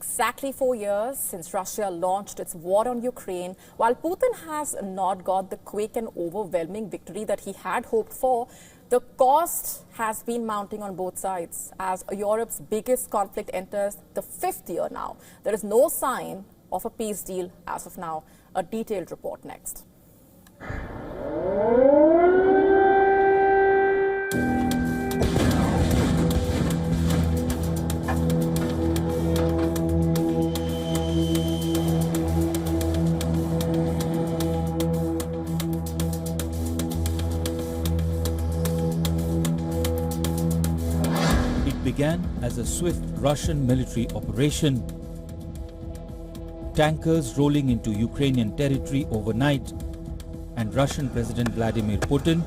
exactly 4 years since Russia launched its war on Ukraine. While Putin has not got the quick and overwhelming victory that he had hoped for, the cost has been mounting on both sides as Europe's biggest conflict enters the 5th year now. There is no sign of a peace deal as of now. A detailed report next. Began as a swift Russian military operation. Tankers rolling into Ukrainian territory overnight, and Russian President Vladimir Putin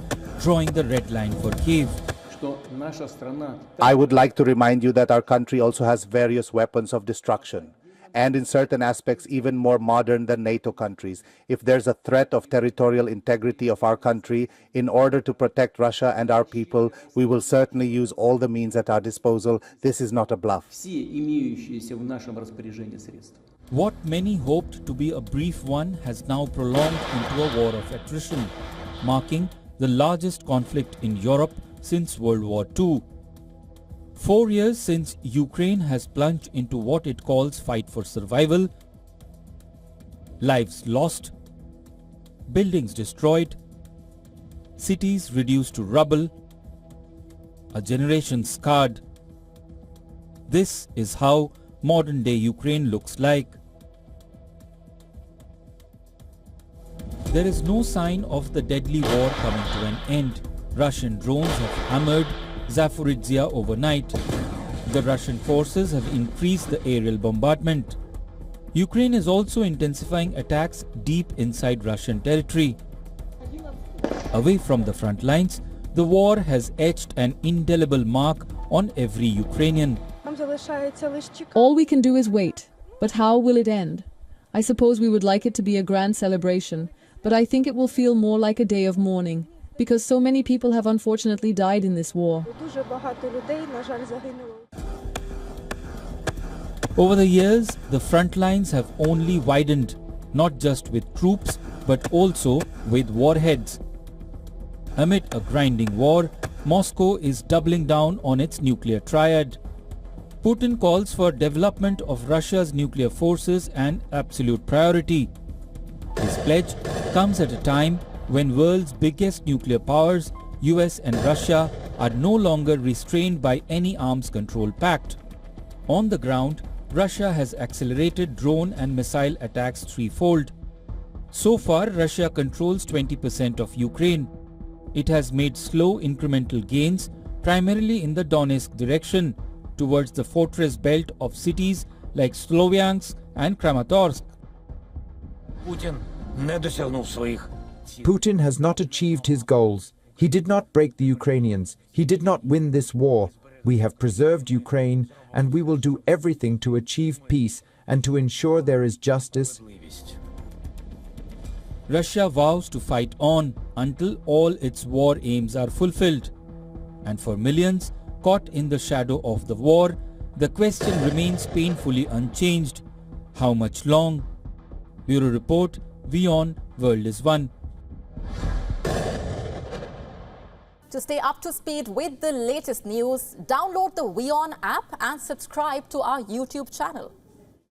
drawing the red line for Kyiv. I would like to remind you that our country also has various weapons of destruction, and in certain aspects even more modern than NATO countries. If there's a threat of territorial integrity of our country, in order to protect Russia and our people, we will certainly use all the means at our disposal. This is not a bluff. What many hoped to be a brief one has now prolonged into a war of attrition, marking the largest conflict in Europe since World War II. 4 years since Ukraine has plunged into what it calls fight for survival, lives lost, buildings destroyed, cities reduced to rubble, a generation scarred. This is how modern-day Ukraine looks like. There is no sign of the deadly war coming to an end. Russian drones have hammered Zaporizhzhia overnight. The Russian forces have increased the aerial bombardment. Ukraine is also intensifying attacks deep inside Russian territory. Away from the front lines, the war has etched an indelible mark on every Ukrainian. All we can do is wait. But how will it end? I suppose we would like it to be a grand celebration, but I think it will feel more like a day of mourning, because so many people have unfortunately died in this war. Over the years, the front lines have only widened, not just with troops, but also with warheads. Amid a grinding war, Moscow is doubling down on its nuclear triad. Putin calls for development of Russia's nuclear forces an absolute priority. His pledge comes at a time when world's biggest nuclear powers, US and Russia, are no longer restrained by any arms control pact. On the ground, Russia has accelerated drone and missile attacks threefold. So far, Russia controls 20% of Ukraine. It has made slow incremental gains, primarily in the Donetsk direction, towards the fortress belt of cities like Sloviansk and Kramatorsk. Putin has not achieved his goals. He did not break the Ukrainians. He did not win this war. We have preserved Ukraine, and we will do everything to achieve peace and to ensure there is justice. Russia vows to fight on until all its war aims are fulfilled. And for millions caught in the shadow of the war, the question remains painfully unchanged. How much long? Bureau Report, WION World is One. To stay up to speed with the latest news, download the WION app and subscribe to our YouTube channel.